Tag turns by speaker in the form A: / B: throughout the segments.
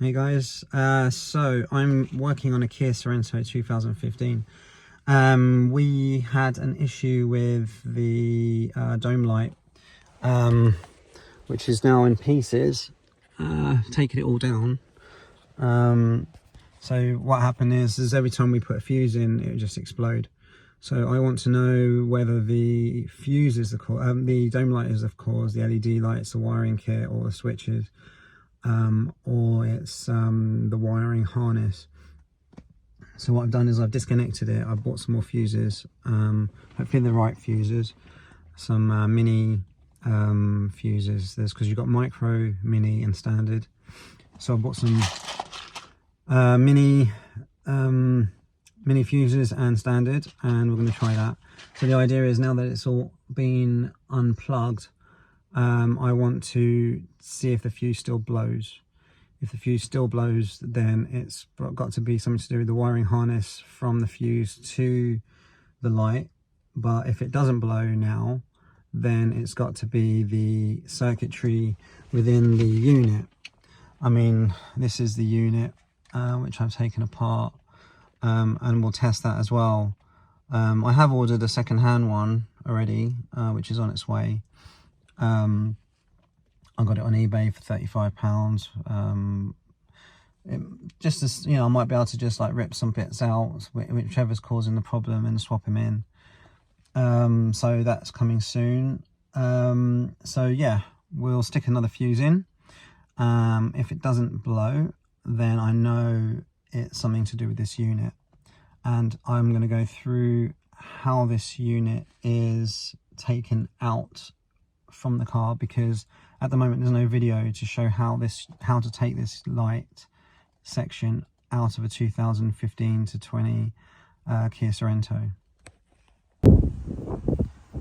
A: Hey guys, so I'm working on a Kia Sorento 2015. We had an issue with the dome light, which is now in pieces, taking it all down. So what happened is every time we put a fuse in, it would just explode. So I want to know whether the fuse is the cause, the dome light is of course, the LED lights, the wiring kit, or the switches. Or it's the wiring harness. So what I've done is I've disconnected it. I've bought some more fuses, hopefully the right fuses, some mini fuses. There's, because you've got micro, mini and standard. So I bought some mini fuses and standard, and we're going to try that. So the idea is, now that it's all been unplugged, I want to see if the fuse still blows. If the fuse still blows, then it's got to be something to do with the wiring harness from the fuse to the light. But if it doesn't blow now, then it's got to be the circuitry within the unit. I mean, this is the unit which I've taken apart, and we'll test that as well. I have ordered a second-hand one already, which is on its way. I got it on eBay for £35. Just as you know, I might be able to just like rip some bits out, whichever's causing the problem, and swap them in. So that's coming soon. So yeah, we'll stick another fuse in. If it doesn't blow, then I know it's something to do with this unit, and I'm going to go through how this unit is taken out from the car, because at the moment there's no video to show how to take this light section out of a 2015 to 20 Kia Sorento.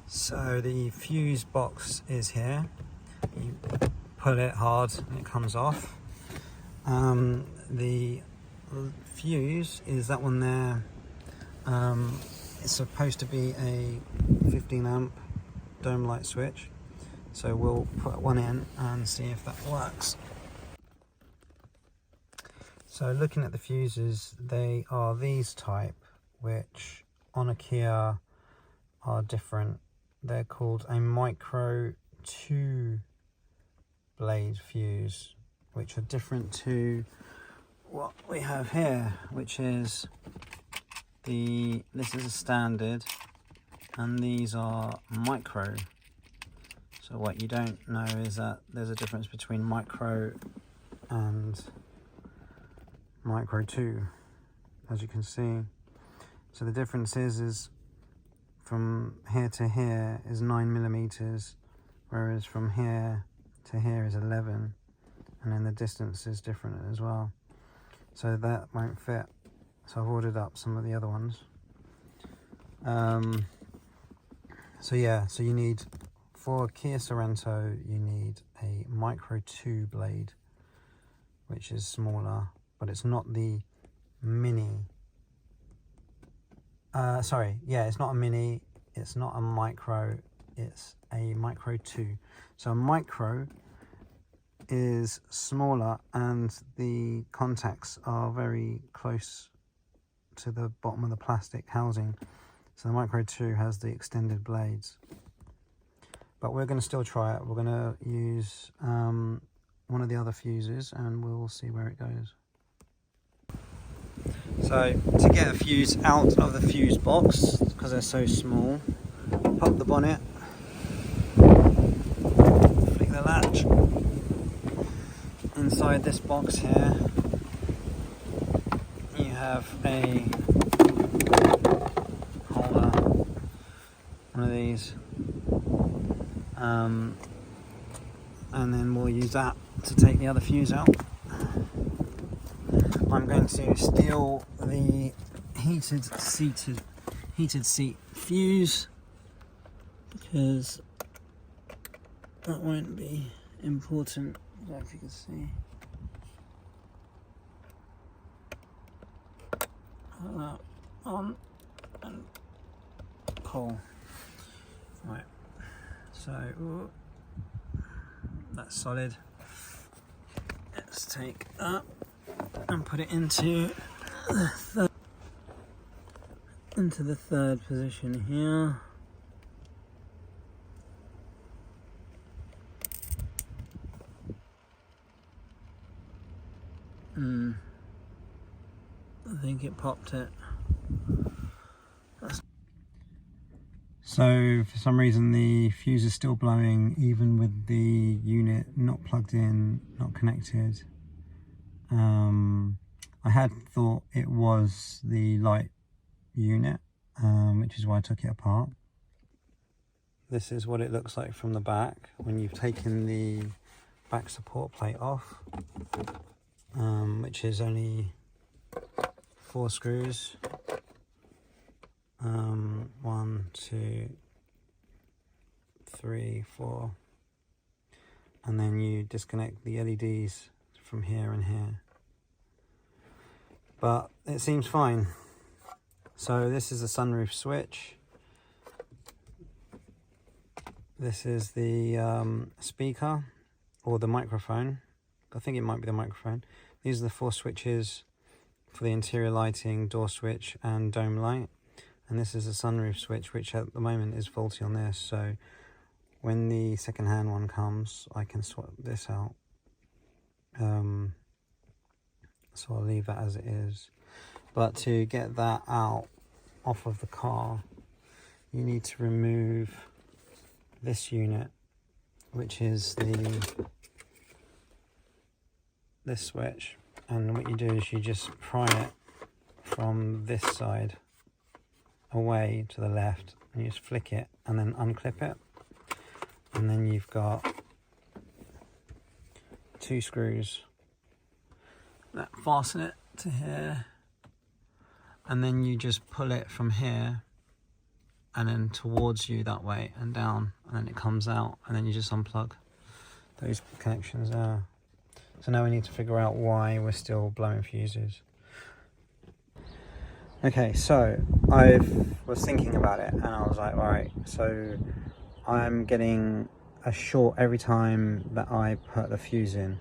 A: So the fuse box is here. You pull it hard and it comes off. The fuse is that one there. It's supposed to be a 15 amp dome light switch. So we'll put one in and see if that works. So looking at the fuses, they are these type, which on a Kia are different. They're called a micro 2 blade fuse, which are different to what we have here, which is this is a standard, and these are micro. So what you don't know is that there's a difference between micro and micro 2, as you can see. So the difference is from here to here is 9mm, whereas from here to here is 11, and then the distance is different as well. So that won't fit. So I've ordered up some of the other ones. So yeah, so you need, for Kia Sorento, you need a micro 2 blade, which is smaller, but it's not the mini. Sorry, yeah, it's not a mini, it's not a micro, it's a micro 2. So a micro is smaller and the contacts are very close to the bottom of the plastic housing. So the micro 2 has the extended blades. But we're going to still try it. We're going to use one of the other fuses, and we'll see where it goes. So to get a fuse out of the fuse box, because they're so small, pop the bonnet, flick the latch. Inside this box here, you have a holder, one of these. And then we'll use that to take the other fuse out. I'm going to steal the heated seat fuse, because that won't be important. I don't know if you can see. Put that on and pull. Right. So that's solid. Let's take that and put it into the third position here. I think it popped it. So for some reason the fuse is still blowing even with the unit not plugged in, not connected. I had thought it was the light unit, which is why I took it apart. This is what it looks like from the back when you've taken the back support plate off, which is only 4 screws. 1, 2, 3, 4, and then you disconnect the LEDs from here and here, but it seems fine. So this is a sunroof switch, this is the speaker or the microphone. I think it might be the microphone. These are the 4 switches for the interior lighting, door switch and dome light. And this is a sunroof switch, which at the moment is faulty on this. So when the second-hand one comes, I can swap this out. So I'll leave that as it is. But to get that out off of the car, you need to remove this unit, which is this switch. And what you do is you just pry it from this side away to the left, and you just flick it and then unclip it, and then you've got 2 screws that fasten it to here, and then you just pull it from here and then towards you that way and down, and then it comes out, and then you just unplug those connections there. So now we need to figure out why we're still blowing fuses. Okay, so I was thinking about it and I was like, alright, so I'm getting a short every time that I put the fuse in.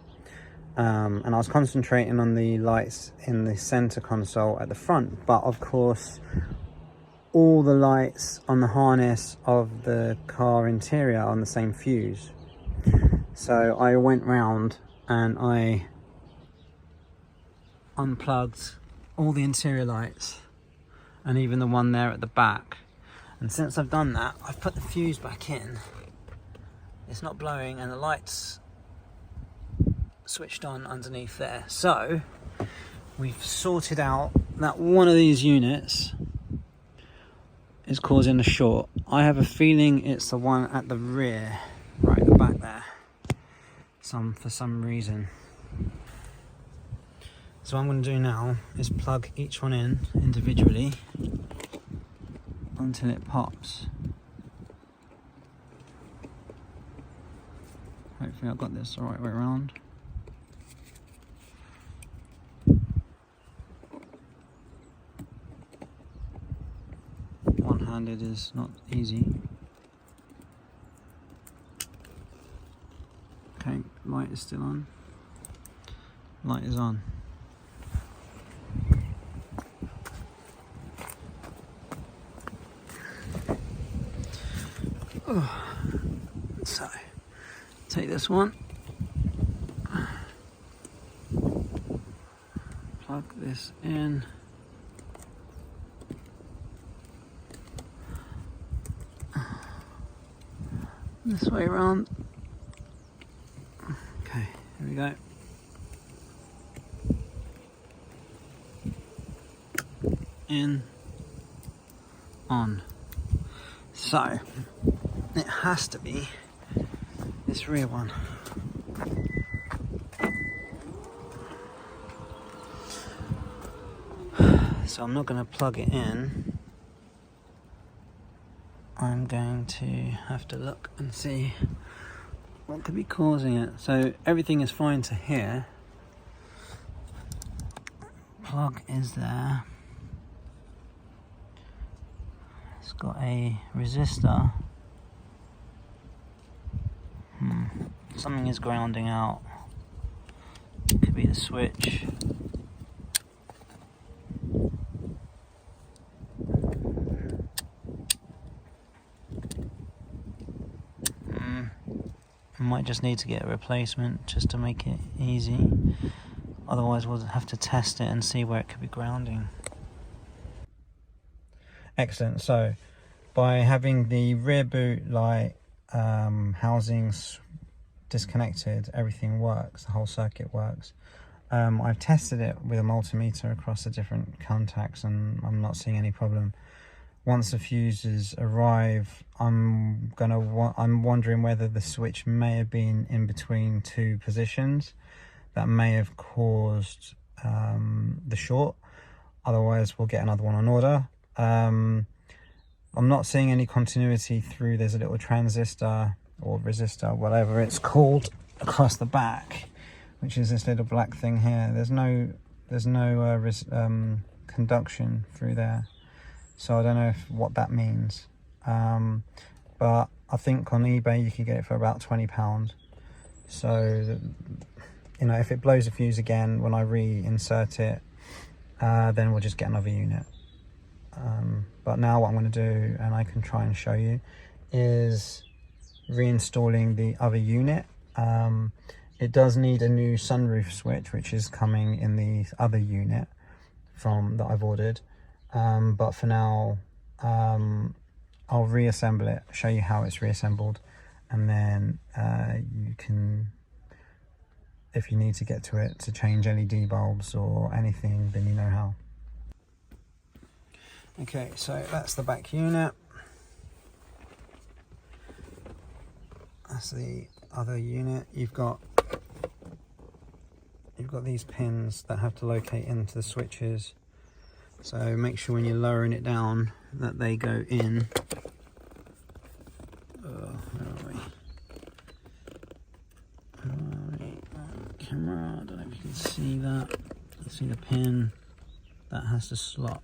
A: And I was concentrating on the lights in the center console at the front, but of course all the lights on the harness of the car interior are on the same fuse. So I went round and I unplugged all the interior lights and even the one there at the back, and since I've done that, I've put the fuse back in. It's not blowing and the lights switched on underneath there. So we've sorted out that one of these units is causing a short. I have a feeling it's the one at the rear, right at the back there, for some reason. So what I'm going to do now is plug each one in individually until it pops. Hopefully I've got this the right way around. One-handed is not easy. Okay, light is still on. Light is on. So, take this one, plug this in, this way around. Okay, here we go. In, on. So it has to be this rear one. So I'm not going to plug it in. I'm going to have to look and see what could be causing it. So everything is fine to here. Plug is there. It's got a resistor. Something is grounding out. It could be the switch. might just need to get a replacement just to make it easy. Otherwise we'll have to test it and see where it could be grounding. Excellent. So by having the rear boot light housings disconnected, everything works, the whole circuit works. I've tested it with a multimeter across the different contacts and I'm not seeing any problem. Once the fuses arrive, I'm wondering whether the switch may have been in between two positions that may have caused the short. Otherwise we'll get another one on order. I'm not seeing any continuity through. There's a little transistor or resistor, whatever it's called, across the back, which is this little black thing here. There's no conduction through there, so I don't know what that means. But I think on eBay you can get it for about £20. So you know, if it blows a fuse again when I reinsert it, then we'll just get another unit. But now what I'm going to do, and I can try and show you, is reinstalling the other unit. It does need a new sunroof switch, which is coming in the other unit that I've ordered. But for now, I'll reassemble it, show you how it's reassembled, and then you can, if you need to get to it to change LED bulbs or anything, then you know how. Okay, so that's the back unit. That's the other unit. You've got these pins that have to locate into the switches. So make sure when you're lowering it down that they go in. Where are we? Camera, I don't know if you can see that. You see the pin that has to slot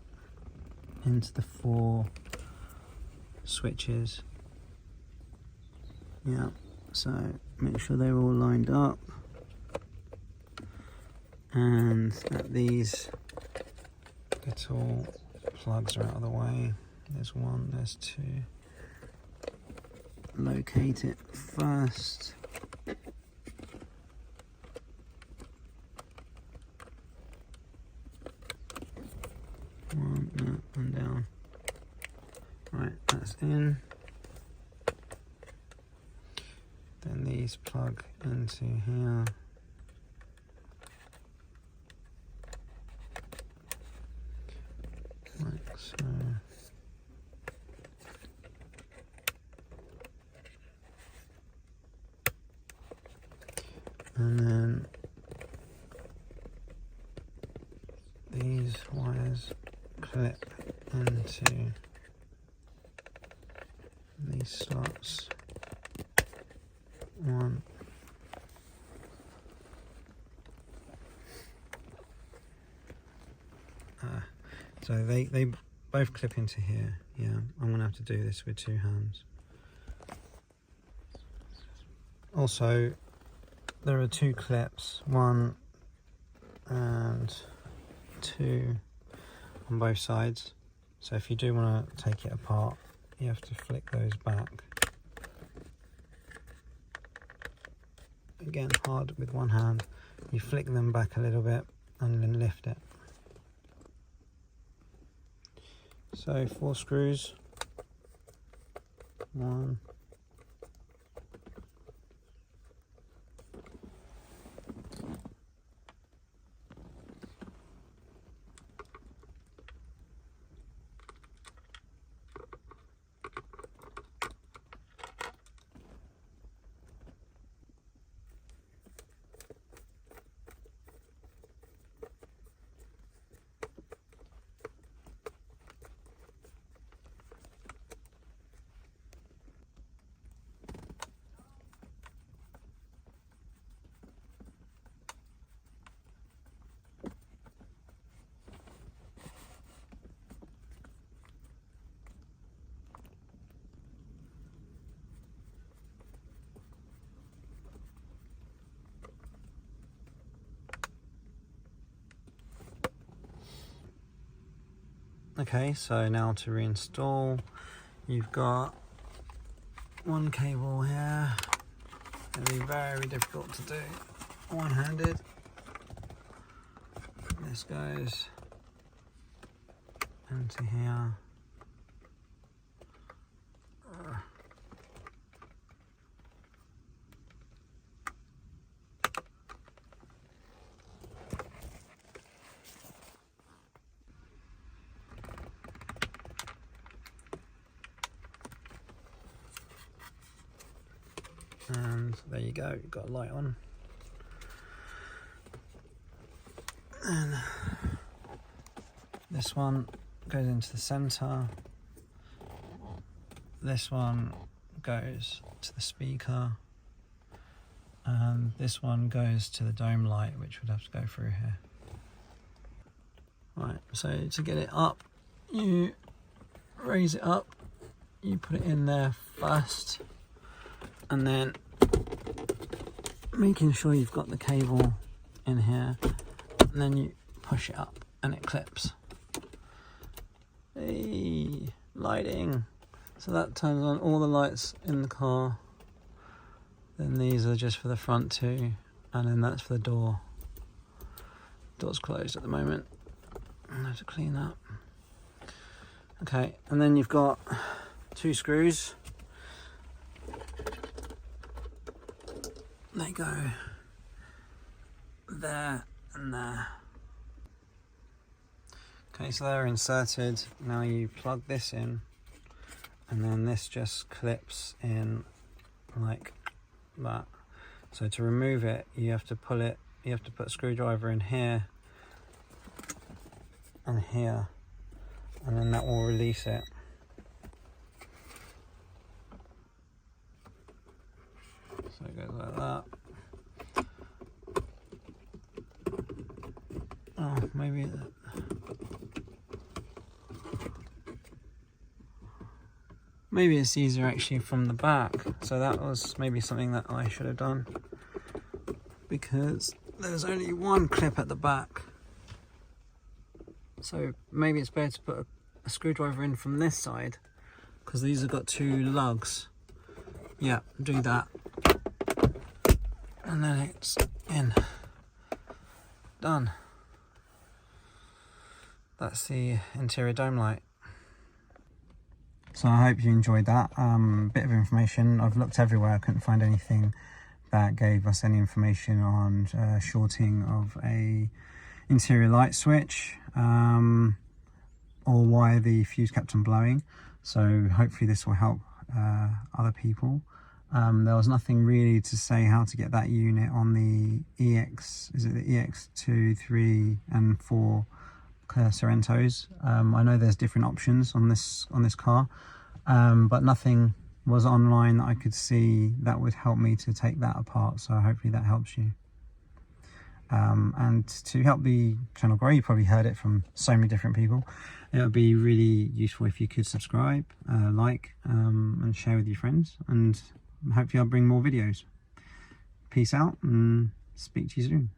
A: into the 4 switches. Yeah, so make sure they're all lined up and that these little plugs are out of the way. There's 1, there's 2. Locate it first. One down. Right, that's in. Then these plug into here. Like so. And then these wires clip into these slots. 1. So they both clip into here. Yeah, I'm gonna have to do this with 2 hands. Also, there are 2 clips, 1 and 2 on both sides. So if you do want to take it apart, you have to flick those back. Again, hard with 1 hand. You flick them back a little bit and then lift it. So 4 screws. 1. Okay, so now to reinstall, you've got 1 cable here, going to be very difficult to do one-handed. This goes into here. And there you go, you've got a light on. And this one goes into the center. This one goes to the speaker. And this one goes to the dome light, which would have to go through here. Right, so to get it up, you raise it up, you put it in there first, and then making sure you've got the cable in here, and then you push it up and it clips. Hey, lighting. So that turns on all the lights in the car. Then these are just for the front too, and then that's for the door. Door's closed at the moment. I have to clean that. Okay, and then you've got 2 screws. They go there and there. Okay, so they're inserted. Now you plug this in, and then this just clips in like that. So to remove it, you have to pull it, you have to put a screwdriver in here and here, and then that will release it. So it goes like that. Oh, maybe it's easier actually from the back. So that was maybe something that I should have done, because there's only one clip at the back. So maybe it's better to put a screwdriver in from this side, because these have got 2 lugs. Yeah, do that. And then it's in. Done. That's the interior dome light. So I hope you enjoyed that. Bit of information. I've looked everywhere, I couldn't find anything that gave us any information on shorting of a interior light switch, or why the fuse kept on blowing. So hopefully this will help other people. There was nothing really to say how to get that unit on the EX, is it the EX2, 3 and 4 Sorentos. I know there's different options on this car, but nothing was online that I could see that would help me to take that apart, so hopefully that helps you. And to help the channel grow, you probably heard it from so many different people, it would be really useful if you could subscribe, like, and share with your friends, and hopefully I'll bring more videos. Peace out and speak to you soon.